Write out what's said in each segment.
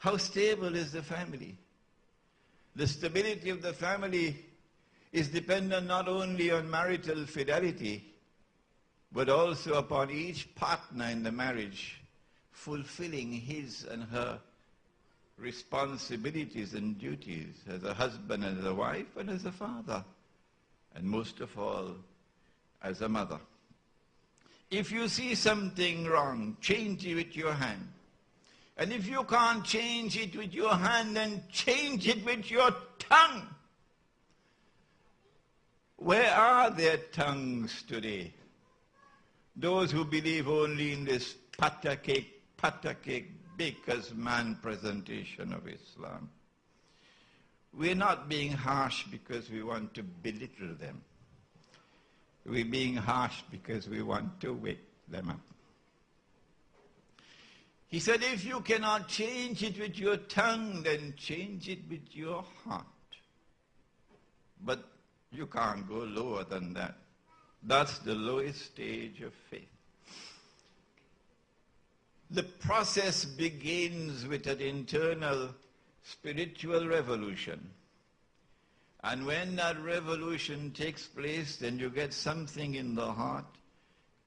How stable is the family? The stability of the family is dependent not only on marital fidelity, but also upon each partner in the marriage fulfilling his and her responsibilities and duties as a husband, as a wife, and as a father, and most of all, as a mother. If you see something wrong, change it with your hand. And if you can't change it with your hand, then change it with your tongue. Where are their tongues today? Those who believe only in this patacake, baker's man presentation of Islam. We're not being harsh because we want to belittle them. We're being harsh because we want to wake them up. He said, if you cannot change it with your tongue, then change it with your heart. But you can't go lower than that. That's the lowest stage of faith. The process begins with an internal spiritual revolution. And when that revolution takes place, then you get something in the heart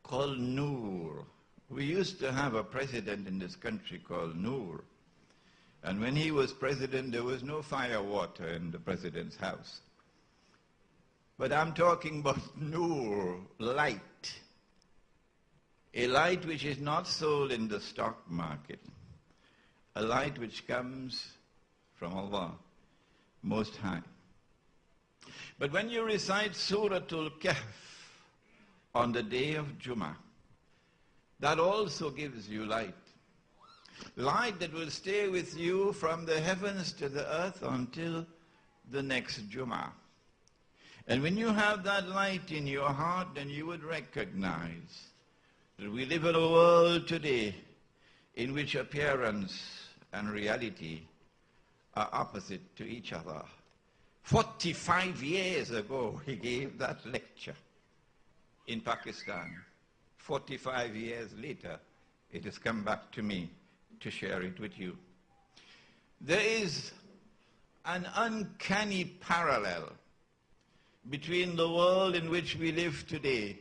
called Nur. We used to have a president in this country called Nur. And when he was president, there was no fire water in the president's house. But I'm talking about Nur, light. A light which is not sold in the stock market. A light which comes from Allah, Most High. But when you recite Suratul Kahf on the day of Jummah, that also gives you light. Light that will stay with you from the heavens to the earth until the next Jummah. And when you have that light in your heart, then you would recognize that we live in a world today in which appearance and reality are opposite to each other. 45 years ago, he gave that lecture in Pakistan. 45 years later, it has come back to me to share it with you. There is an uncanny parallel between the world in which we live today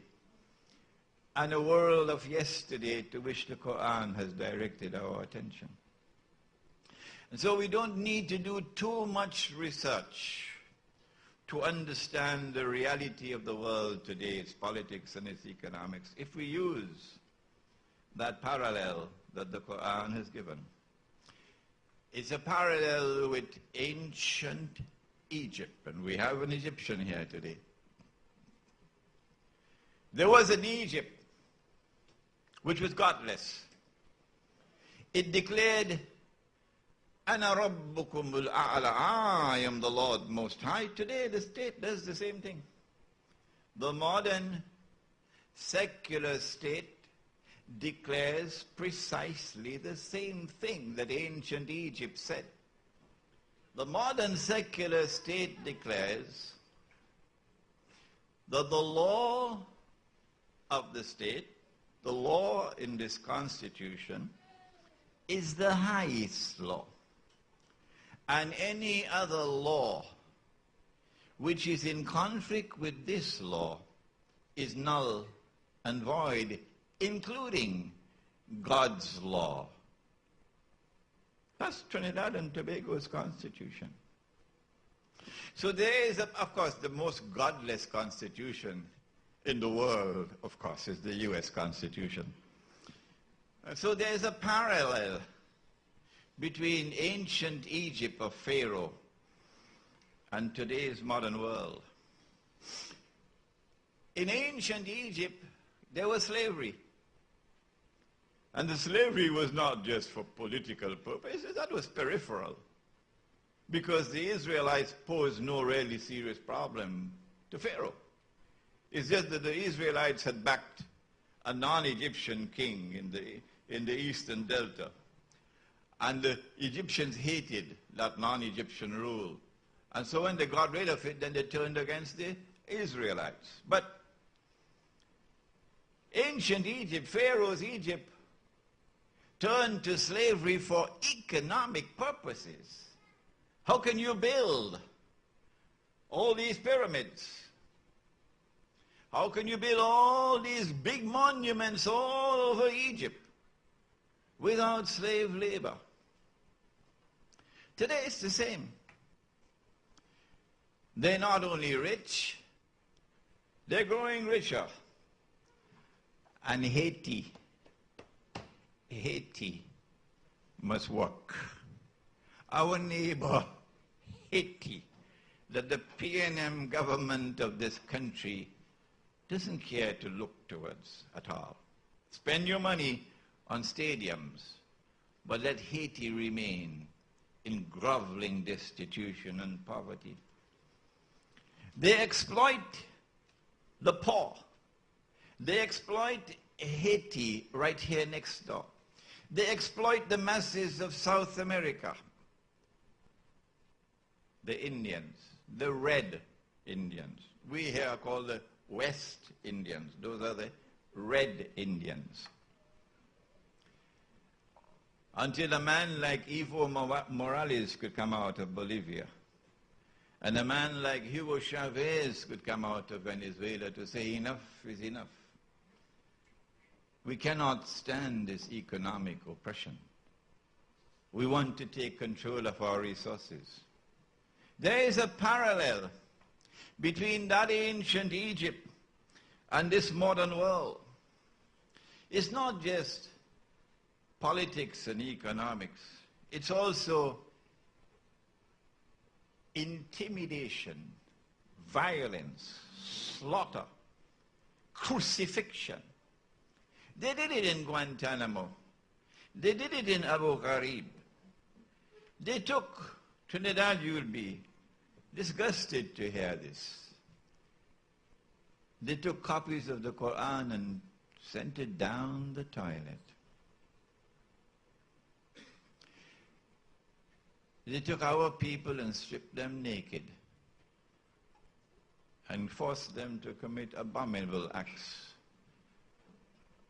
and a world of yesterday to which the Qur'an has directed our attention. And so we don't need to do too much research to understand the reality of the world today, its politics and its economics, if we use that parallel that the Qur'an has given. It's a parallel with ancient Egypt, and we have an Egyptian here today. There was an Egypt which was godless. It declared, Ana Rabbukumul A'la, I am the Lord Most High. Today the state does the same thing. The modern secular state declares precisely the same thing that ancient Egypt said. The modern secular state declares that the law of the state, the law in this constitution, is the highest law. And any other law which is in conflict with this law is null and void, including God's law. That's Trinidad and Tobago's constitution. So there is, of course, the most godless constitution in the world, of course, is the U.S. Constitution. So there is a parallel between ancient Egypt of Pharaoh and today's modern world. In ancient Egypt, there was slavery. And the slavery was not just for political purposes, that was peripheral. Because the Israelites posed no really serious problem to Pharaoh. It's just that the Israelites had backed a non-Egyptian king in the eastern delta. And the Egyptians hated that non-Egyptian rule. And so when they got rid of it, then they turned against the Israelites. But ancient Egypt, Pharaoh's Egypt, turned to slavery for economic purposes. How can you build all these pyramids? How can you build all these big monuments all over Egypt without slave labor? Today it's the same. They're not only rich, they're growing richer. And Haiti must work. Our neighbor, Haiti, that the PNM government of this country doesn't care to look towards at all. Spend your money on stadiums, but let Haiti remain in groveling destitution and poverty. They exploit the poor. They exploit Haiti right here next door. They exploit the masses of South America. The Indians, the red Indians. We here are called the West Indians. Those are the red Indians. Until a man like Evo Morales could come out of Bolivia, and a man like Hugo Chavez could come out of Venezuela to say enough is enough. We cannot stand this economic oppression. We want to take control of our resources. There is a parallel between that ancient Egypt and this modern world. It's not just politics and economics. It's also intimidation, violence, slaughter, crucifixion. They did it in Guantanamo. They did it in Abu Ghraib. They took Trinidad. You'll be disgusted to hear this. They took copies of the Qur'an and sent it down the toilet. They took our people and stripped them naked and forced them to commit abominable acts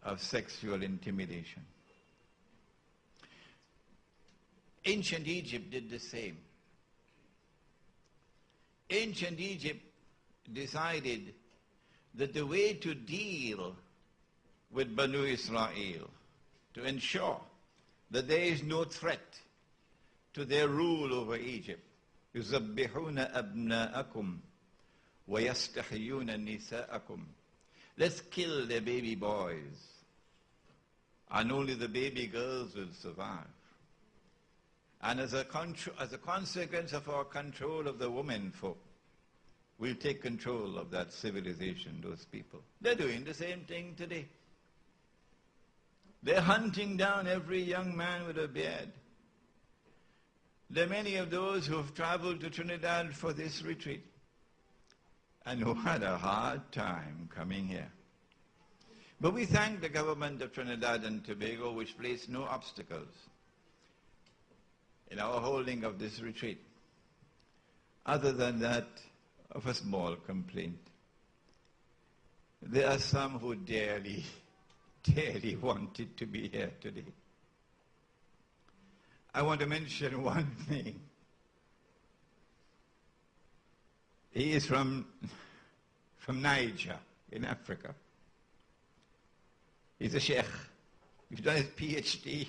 of sexual intimidation. Ancient Egypt did the same. Ancient Egypt decided that the way to deal with Banu Israel, to ensure that there is no threat to their rule over Egypt, يُذَبِّحُونَ أَبْنَاءَكُمْ وَيَسْتَحْيُونَ نِسَاءَكُمْ. Let's kill the baby boys, and only the baby girls will survive. And as a consequence of our control of the women folk, we'll take control of that civilization, those people. They're doing the same thing today. They're hunting down every young man with a beard. There are many of those who have traveled to Trinidad for this retreat and who had a hard time coming here. But we thank the government of Trinidad and Tobago, which placed no obstacles in our holding of this retreat, other than that of a small complaint. There are some who dearly wanted to be here today. I want to mention one thing. He is from Niger in Africa. He's a sheikh. He's done his PhD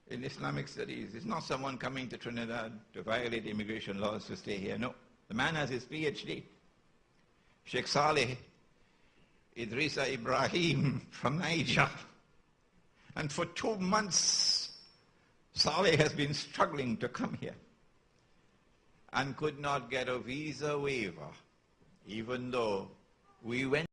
in Islamic studies. It's not someone coming to Trinidad to violate immigration laws to stay here. No, the man has his PhD. Sheikh Saleh Idrissa Ibrahim from Niger. And for 2 months, Saleh has been struggling to come here and could not get a visa waiver, even though we went